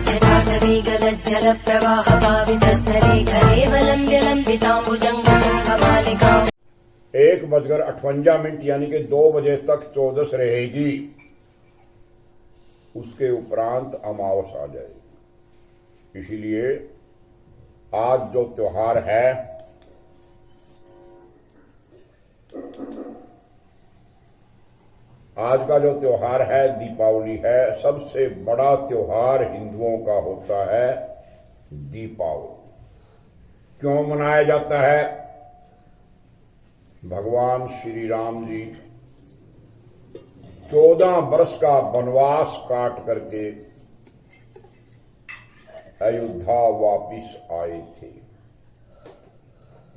जल प्रवाह पावितस्थले कलेवलम्ब्य लम्बिताम्बुजङ्गमालिका। 1:58 यानी कि 2 बजे तक चौदस रहेगी। उसके उपरांत अमावस आ जाएगी। इसीलिए आज जो त्योहार है आज का जो त्योहार है दीपावली है। सबसे बड़ा त्योहार हिंदुओं का होता है दीपावली। क्यों मनाया जाता है? भगवान श्री राम जी 14 वर्ष का वनवास काट करके अयोध्या वापिस आए थे।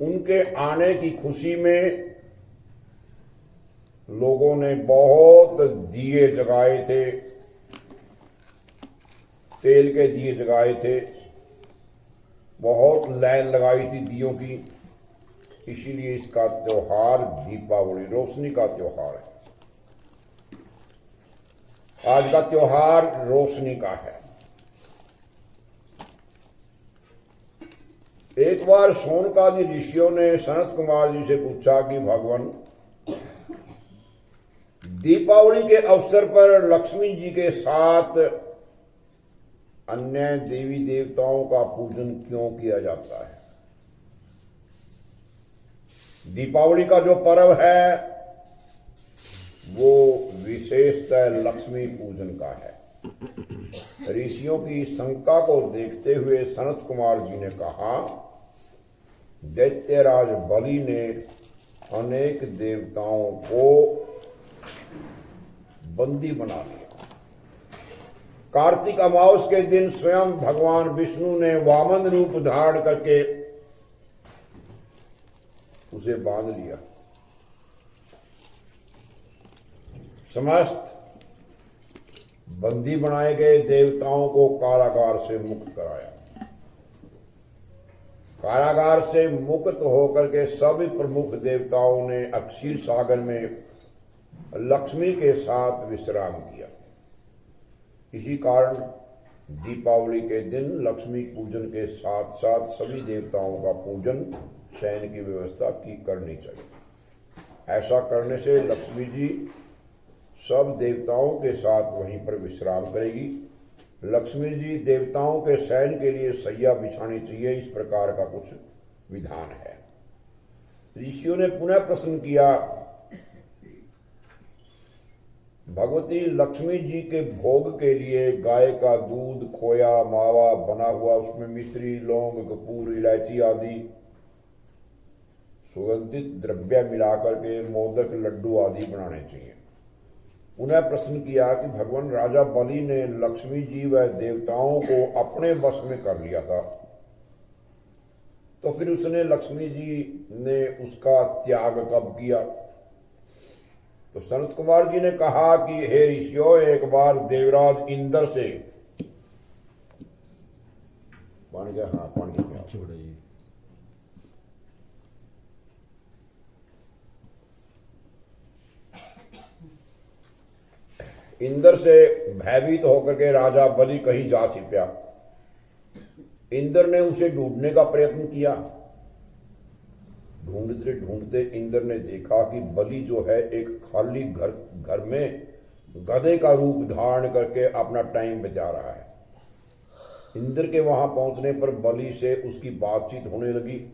उनके आने की खुशी में लोगों ने बहुत दिए जगाए थे, तेल के दिए जगाए थे, बहुत लाइन लगाई थी दियों की। इसीलिए इसका त्योहार दीपावली रोशनी का त्योहार है। आज का त्योहार रोशनी का है। एक बार शौनकादि ऋषियों ने सनत कुमार जी से पूछा कि भगवान, दीपावली के अवसर पर लक्ष्मी जी के साथ अन्य देवी देवताओं का पूजन क्यों किया जाता है? दीपावली का जो पर्व है वो विशेषतः लक्ष्मी पूजन का है। ऋषियों की शंका को देखते हुए सनत कुमार जी ने कहा, दैत्यराज बलि ने अनेक देवताओं को बंदी बना लिया। कार्तिक अमावस के दिन स्वयं भगवान विष्णु ने वामन रूप धारण करके उसे बांध लिया। समस्त बंदी बनाए गए देवताओं को कारागार से मुक्त कराया। कारागार से मुक्त होकर के सभी प्रमुख देवताओं ने अक्षीर सागर में लक्ष्मी के साथ विश्राम किया। इसी कारण दीपावली के दिन लक्ष्मी पूजन के साथ साथ सभी देवताओं का पूजन शयन की व्यवस्था की करनी चाहिए। ऐसा करने से लक्ष्मी जी सब देवताओं के साथ वहीं पर विश्राम करेगी। लक्ष्मी जी देवताओं के शयन के लिए सैया बिछानी चाहिए। इस प्रकार का कुछ विधान है। ऋषियों ने पुनः प्रश्न किया, भगवती लक्ष्मी जी के भोग के लिए गाय का दूध, खोया, मावा बना हुआ, उसमें मिश्री, लौंग, कपूर, इलायची आदि सुगंधित द्रव्य मिलाकर के मोदक, लड्डू आदि बनाने चाहिए। उन्हें प्रश्न किया कि भगवान राजा बलि ने लक्ष्मी जी व देवताओं को अपने वश में कर लिया था, तो फिर उसने लक्ष्मी जी ने उसका त्याग कब किया? तो सनत कुमार जी ने कहा कि हे ऋषियों, एक बार देवराज इंद्र से पानी का पानी इंद्र से भयभीत होकर के राजा बलि कहीं जा छिपा। इंद्र ने उसे ढूंढने का प्रयत्न किया। ढूंढते ढूंढते इंद्र ने देखा कि बलि जो है एक खाली घर में गधे का रूप धारण करके अपना टाइम बिता रहा है। इंद्र के वहां पहुंचने पर बलि से उसकी बातचीत होने लगी।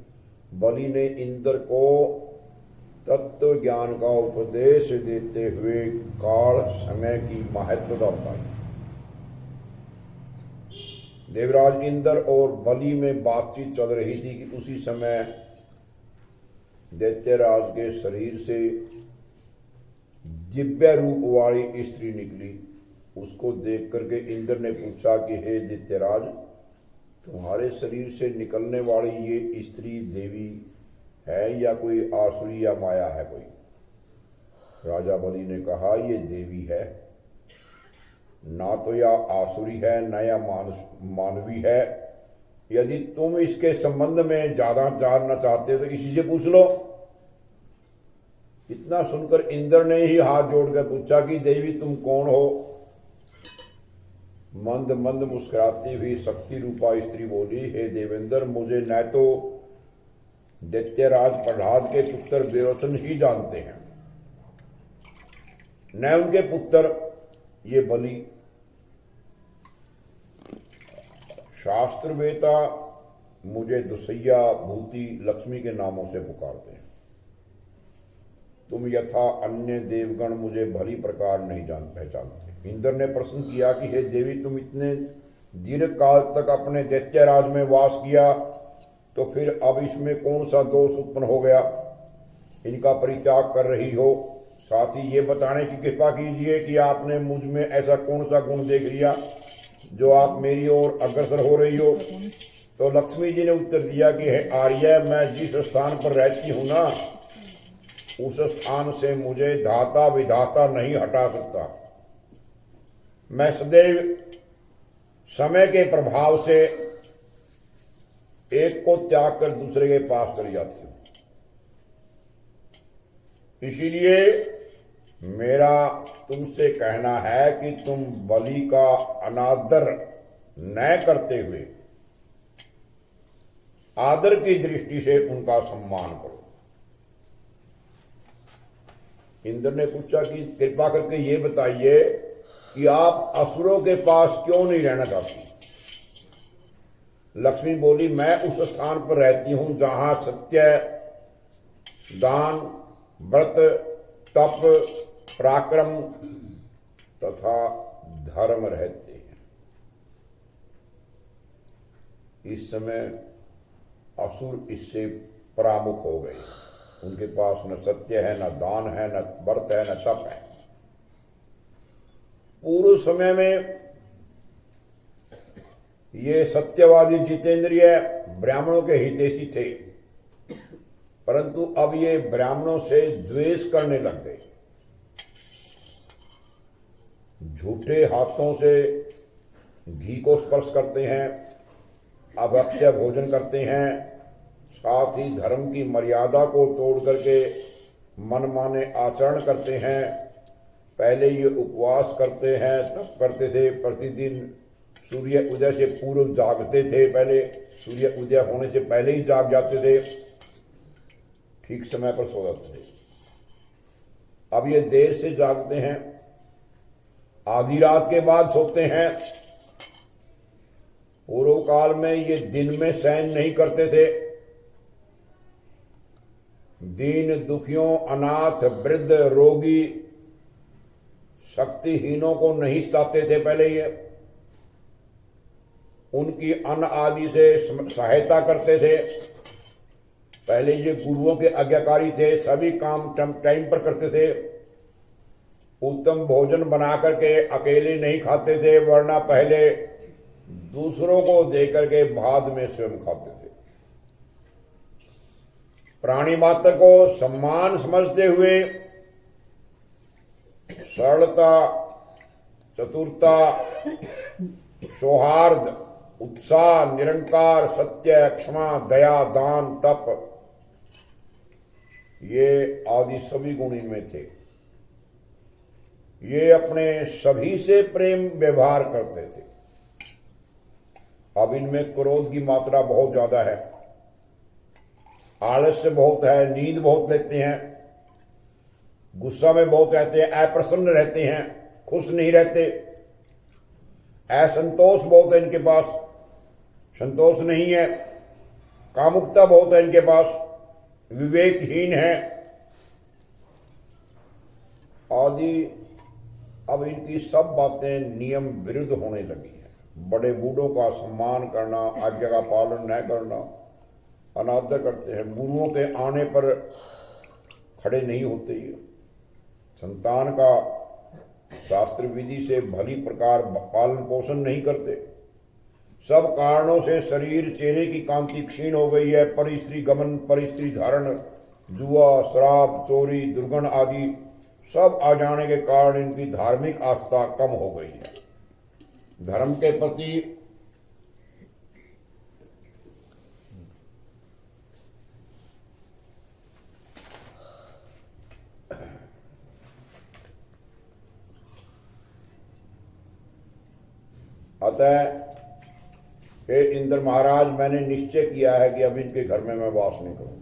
बलि ने इंद्र को तत्व ज्ञान का उपदेश देते हुए काल समय की महत्वता बताई। देवराज इंद्र और बलि में बातचीत चल रही थी कि उसी समय दैत्यराज के शरीर से दिव्य रूप वाली स्त्री निकली। उसको देख करके इंद्र ने पूछा कि हे दैत्यराज, तुम्हारे शरीर से निकलने वाली ये स्त्री देवी है या कोई आसुरी या माया है कोई? राजा बलि ने कहा, ये देवी है। ना तो यह आसुरी है न या मानवी है। यदि तुम इसके संबंध में ज्यादा जानना चाहते हो तो इसी से पूछ लो। इतना सुनकर इंद्र ने ही हाथ जोड़कर पूछा कि देवी तुम कौन हो? मंद मंद मुस्कुराती हुई शक्ति रूपा स्त्री बोली, हे देवेंद्र, मुझे न तो दैत्यराज प्रहलाद के पुत्र विरोचन ही जानते हैं, न उनके पुत्र ये बलि। शास्त्रवेता मुझे दुसैया, भूति, लक्ष्मी के नामों से पुकारते हैं। तुम यथा अन्य देवगण मुझे भली प्रकार नहीं पहचानते। इंद्र ने प्रश्न किया कि हे देवी, तुम इतने दीर्घ काल तक अपने दैत्यराज में वास किया, तो फिर अब इसमें कौन सा दोष उत्पन्न हो गया, इनका परित्याग कर रही हो? साथ ही ये बताने की कृपा कीजिए कि आपने मुझ में ऐसा कौन सा गुण देख लिया जो आप मेरी ओर अग्रसर हो रही हो। तो लक्ष्मी जी ने उत्तर दिया कि हे आर्य, मैं जिस स्थान पर रहती हूं ना, उस स्थान से मुझे धाता विधाता नहीं हटा सकता। मैं सदैव समय के प्रभाव से एक को त्याग कर दूसरे के पास चली जाती हूं। इसीलिए मेरा तुमसे कहना है कि तुम बलि का अनादर न करते हुए आदर की दृष्टि से उनका सम्मान करो। इंद्र ने पूछा कि कृपा करके ये बताइए कि आप असुरों के पास क्यों नहीं रहना चाहती? लक्ष्मी बोली, मैं उस स्थान पर रहती हूं जहां सत्य, दान, व्रत, तप, पराक्रम तथा धर्म रहते हैं। इस समय असुर इससे परामुख हो गए। उनके पास न सत्य है, न दान है, न व्रत है, न तप है। पूर्व समय में ये सत्यवादी जितेंद्रिय ब्राह्मणों के हितैषी थे, परंतु अब ये ब्राह्मणों से द्वेष करने लग गए। झूठे हाथों से घी को स्पर्श करते हैं, अभक्ष्य भोजन करते हैं, साथ ही धर्म की मर्यादा को तोड़ करके मनमाने आचरण करते हैं। पहले ये उपवास करते हैं, तप करते थे, प्रतिदिन सूर्य उदय से पूर्व जागते थे, पहले सूर्य उदय होने से पहले ही जाग जाते थे, ठीक समय पर सो जाते थे। अब ये देर से जागते हैं, आधी रात के बाद सोते हैं। पूर्व काल में ये दिन में शयन नहीं करते थे। दीन दुखियों, अनाथ, वृद्ध, रोगी, शक्तिहीनों को नहीं सताते थे। पहले ये उनकी अन्न आदि से सहायता करते थे। पहले ये गुरुओं के आज्ञाकारी थे, सभी काम टाइम पर करते थे। उत्तम भोजन बना करके अकेले नहीं खाते थे, वरना पहले दूसरों को देकर के बाद में स्वयं खाते थे। प्राणी मात्र को सम्मान समझते हुए सरलता, चतुरता, सौहार्द, उत्साह, निरंकार, सत्य, क्षमा, दया, दान, तप, ये आदि सभी गुण इनमें थे। ये अपने सभी से प्रेम व्यवहार करते थे। अब इनमें क्रोध की मात्रा बहुत ज्यादा है, आलस्य बहुत है, नींद बहुत लेते हैं, गुस्सा में बहुत रहते हैं, अप्रसन्न रहते हैं, खुश नहीं रहते, असंतोष बहुत है इनके पास, संतोष नहीं है, कामुकता बहुत है इनके पास, विवेकहीन है आदि। अब इनकी सब बातें नियम विरुद्ध होने लगी हैं। बड़े बूढ़ों का सम्मान करना, आज्ञा का पालन न करना, अनादर करते हैं। गुरुओं के आने पर खड़े नहीं होते। ये संतान का शास्त्र विधि से भली प्रकार पालन पोषण नहीं करते। सब कारणों से शरीर, चेहरे की कांति क्षीण हो गई है। पर स्त्री गमन, पर स्त्री धारण, जुआ, शराब, चोरी, दुर्गुण आदि सब आ जाने के कारण इनकी धार्मिक आस्था कम हो गई है। धर्म के प्रति अतः हे इंद्र महाराज, मैंने निश्चय किया है कि अब इनके घर में मैं वास नहीं करूंगा।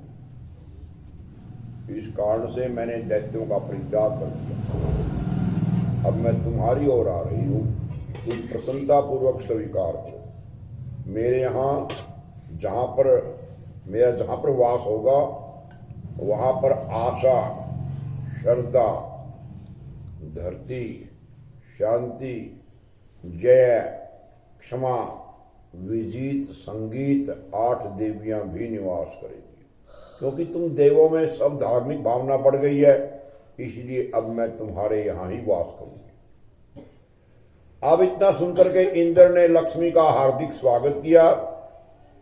इस कारण से मैंने दैत्यों का परित्याग कर दिया। अब मैं तुम्हारी ओर आ रही हूं, तुम प्रसन्नता पूर्वक स्वीकार करो। मेरे यहाँ मेरा जहां पर वास होगा वहां पर आशा, श्रद्धा, धरती, शांति, जय, क्षमा, विजीत, संगीत 8 देवियां भी निवास करेंगी। क्योंकि तुम देवों में सब धार्मिक भावना बढ़ गई है, इसलिए अब मैं तुम्हारे यहां ही वास करूंगी। अब इतना सुनकर के इंद्र ने लक्ष्मी का हार्दिक स्वागत किया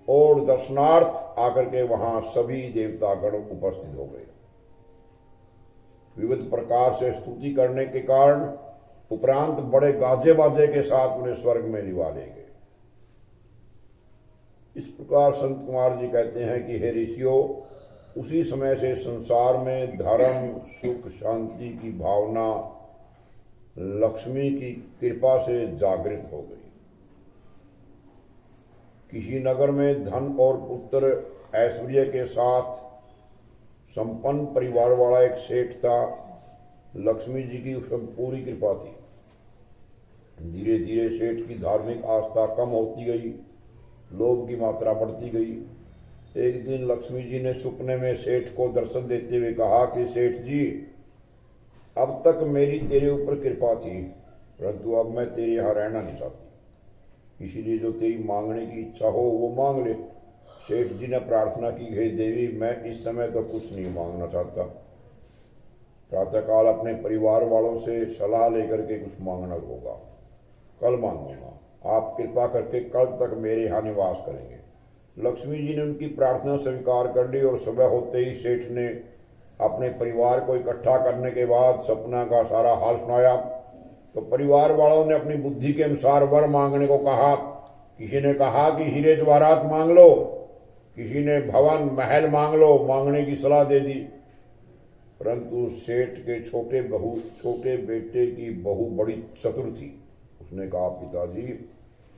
और दर्शनार्थ आकर के वहां सभी देवतागण उपस्थित हो गए। विविध प्रकार से स्तुति करने के कारण उपरांत बड़े गाजे बाजे के साथ उन्हें स्वर्ग में लिवा ले गए। इस प्रकार संत कुमार जी कहते हैं कि हे ऋषियों, उसी समय से संसार में धर्म, सुख, शांति की भावना लक्ष्मी की कृपा से जागृत हो गई। किसी नगर में धन और पुत्र ऐश्वर्य के साथ संपन्न परिवार वाला एक सेठ था। लक्ष्मी जी की उस पर पूरी कृपा थी। धीरे धीरे सेठ की धार्मिक आस्था कम होती गई, लोभ की मात्रा बढ़ती गई। एक दिन लक्ष्मी जी ने सपने में सेठ को दर्शन देते हुए कहा कि सेठ जी, अब तक मेरी तेरे ऊपर कृपा थी, परंतु अब मैं तेरे यहाँ रहना नहीं चाहती, इसीलिए जो तेरी मांगने की इच्छा हो वो मांग ले। सेठ जी ने प्रार्थना की, हे देवी, मैं इस समय तो कुछ नहीं मांगना चाहता। प्रातःकाल अपने परिवार वालों से सलाह लेकर के कुछ मांगना होगा, कल मांगूंगा। आप कृपा करके कल तक मेरे यहाँ निवास करेंगे। लक्ष्मी जी ने उनकी प्रार्थना स्वीकार कर ली और सुबह होते ही सेठ ने अपने परिवार को इकट्ठा करने के बाद सपना का सारा हाल सुनाया। तो परिवार वालों ने अपनी बुद्धि के अनुसार वर मांगने को कहा। किसी ने कहा कि हीरे जवाहरात मांग लो, किसी ने भवन महल मांग लो, मांगने की सलाह दे दी। परंतु सेठ के छोटे बेटे की बहू बड़ी चतुर थी। उसने कहा, पिताजी,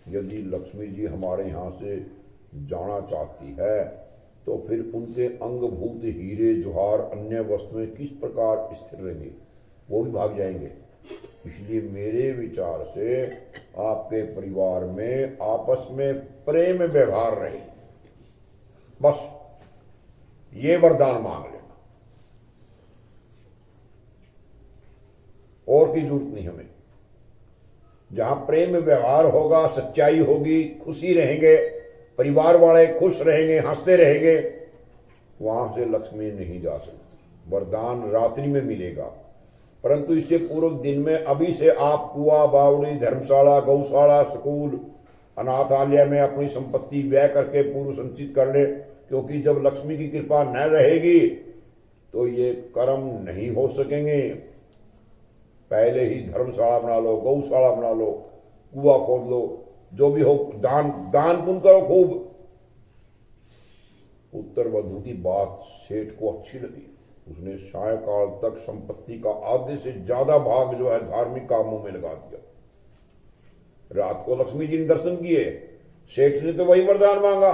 यदि लक्ष्मी जी हमारे यहाँ से जाना चाहती है तो फिर उनके अंगभूत हीरे जवाहर अन्य वस्तुएं किस प्रकार स्थिर रहेंगे, वो भी भाग जाएंगे। इसलिए मेरे विचार से आपके परिवार में आपस में प्रेम व्यवहार रहे, बस ये वरदान मांग लेना, और की जरूरत नहीं हमें। जहां प्रेम व्यवहार होगा, सच्चाई होगी, खुशी रहेंगे, परिवार वाले खुश रहेंगे, हंसते रहेंगे, वहां से लक्ष्मी नहीं जा सकती। वरदान रात्रि में मिलेगा, परंतु इससे पूर्व दिन में अभी से आप कुआं, बावड़ी, धर्मशाला, गौशाला, स्कूल, अनाथालय में अपनी संपत्ति व्यय करके पूर्व संचित कर ले। क्योंकि जब लक्ष्मी की कृपा न रहेगी तो ये कर्म नहीं हो सकेंगे। पहले ही धर्मशाला बना लो, गौशाला बना लो, कुआं खोद लो, जो भी हो, दान पुण्य करो खूब। उत्तर वधु की बात सेठ को अच्छी लगी। उसने सायंकाल तक संपत्ति का आधे से ज्यादा भाग जो है धार्मिक कामों में लगा दिया। रात को लक्ष्मी जी ने दर्शन किए, सेठ ने तो वही वरदान मांगा।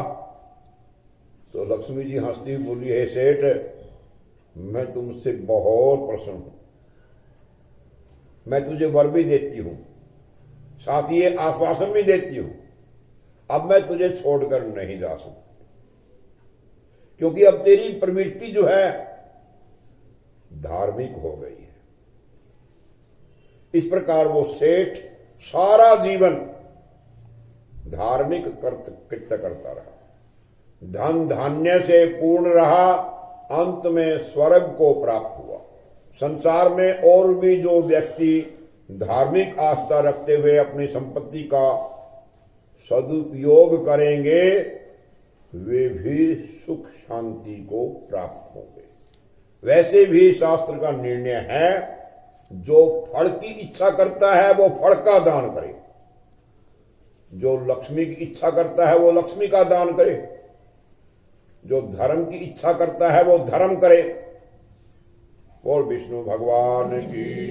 तो लक्ष्मी जी हंसती हुई बोली, हे सेठ, मैं तुमसे बहुत प्रसन्न हूं, मैं तुझे वर भी देती हूं, साथ ही आश्वासन भी देती हूं, अब मैं तुझे छोड़कर नहीं जा सकती, क्योंकि अब तेरी प्रवृत्ति जो है धार्मिक हो गई है। इस प्रकार वो सेठ सारा जीवन धार्मिक कृत्य करता रहा, धन धान्य से पूर्ण रहा, अंत में स्वर्ग को प्राप्त हुआ। संसार में और भी जो व्यक्ति धार्मिक आस्था रखते हुए अपनी संपत्ति का सदुपयोग करेंगे, वे भी सुख शांति को प्राप्त होंगे। वैसे भी शास्त्र का निर्णय है, जो फल की इच्छा करता है वो फल का दान करे, जो लक्ष्मी की इच्छा करता है वो लक्ष्मी का दान करे, जो धर्म की इच्छा करता है वो धर्म करे। और विष्णु भगवान की